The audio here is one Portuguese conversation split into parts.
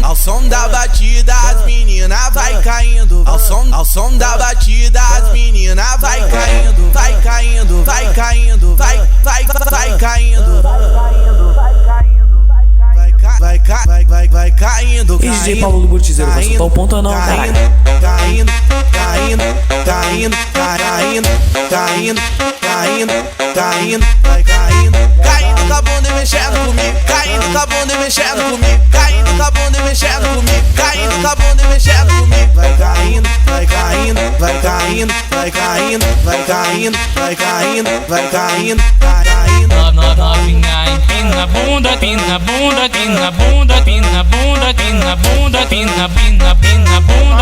Ao som da batida as menina vai caindo. Ao som da batida as menina vai caindo. Vai caindo, vai caindo, vai caindo. Vai caindo. E DJ Paulo do Burtizeiro, vai soltar o ponto ou não, caralho? Caindo vai caindo. Caindo com a bunda e mexendo comigo. Caindo com a bunda e mexendo comigo. Caindo com a bunda e mexendo comigo. Caindo com a bunda e mexendo comigo. Vai caindo, vai caindo, vai caindo, vai caindo, vai caindo, vai caindo, vai caindo, caindo. Novinha, empina a bunda, empina a bunda, empina a bunda, empina a bunda, empina a bunda, empina a bunda.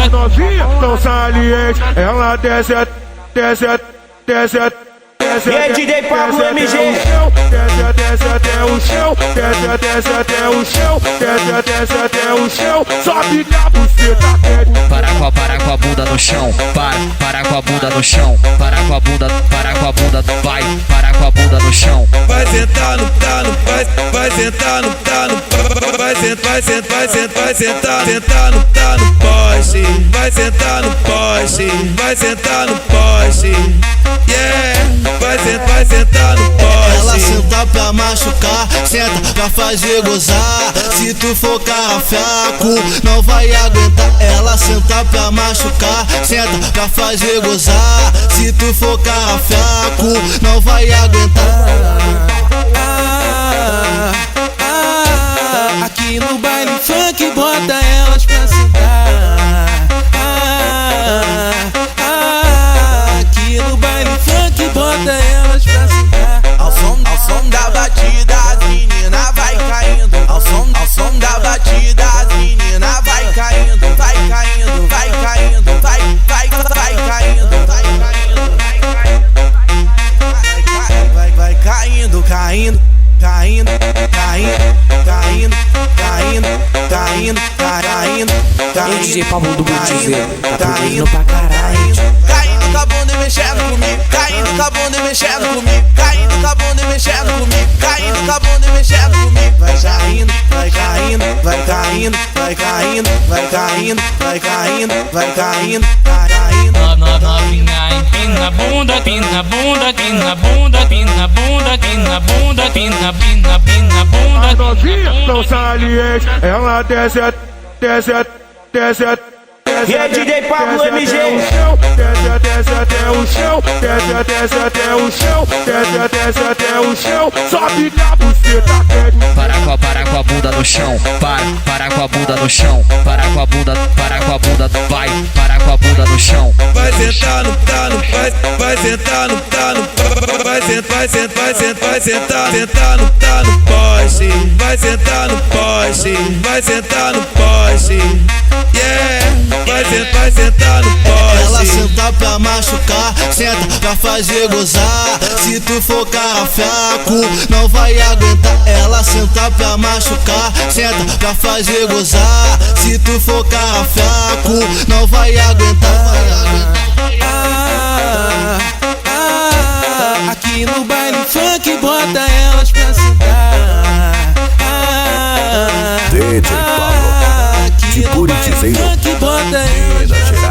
A novinha tão saliente, ela desce, desce, desce. E aí, DJ Pablo MG? Desce até o chão, desce até o chão, desce até o chão, sobe na buceta quente. Para com a bunda no chão, para com a bunda no chão, para com a bunda, vai, para com a bunda no chão. Vai sentar no tano, vai sentar no tano, vai sentar no tano, poste, vai sentar no poste, vai sentar no poste, yeah, vai sentar no poste. Ela senta pra machucar, senta pra fazer gozar. Se tu for cara fraco, não vai aguentar. Ela senta pra machucar, senta pra fazer gozar. Se tu for cara fraco, não vai aguentar. Aqui no baile funk bota elas pra sentar. Aqui no baile funk bota elas pra sentar. Ao som da batida as menina vai caindo. Ao som da batida as menina vai caindo. Vai caindo, vai caindo, vai caindo, vai caindo, caindo, caindo, caindo. E DJ Pablo do Burtizeiro, tá produzindo pra caralho. Caindo com a bunda e mexendo comigo. Caindo com a bunda e mexendo comigo. Caindo com a bunda e mexendo comigo. Caindo com a bunda e mexendo comigo. Vai caindo, vai caindo, vai caindo, vai caindo, vai caindo, vai caindo, vai caindo, caindo. Novinha, empina a bunda, empina a bunda, empina a bunda, empina a bunda, empina a bunda, empina a bunda. A novinha tão saliente, ela desce, desce, desce. E aí, DJ Pablo MG? Desce até o chão, desce até o chão, desce até o chão, sobe na buceta quente. Para com a bunda no chão, para com a bunda no chão, para com a bunda, vai, para com a bunda no chão. Vai sentar no tano, vai sentar no tano, vai sentar no tano, poste, vai sentar no poste, vai sentar no poste, yeah, vai sentar no poste. Ela senta pra machucar, senta pra fazer gozar. Se tu for cara fraco, não vai aguentar. Ela senta pra machucar, senta pra fazer gozar. Se tu for cara fraco, não vai aguentar. Aqui no baile funk bota elas pra sentar. DJ Pablo de Burtizeiro, Aqui no baile funk bota elas pra sentar.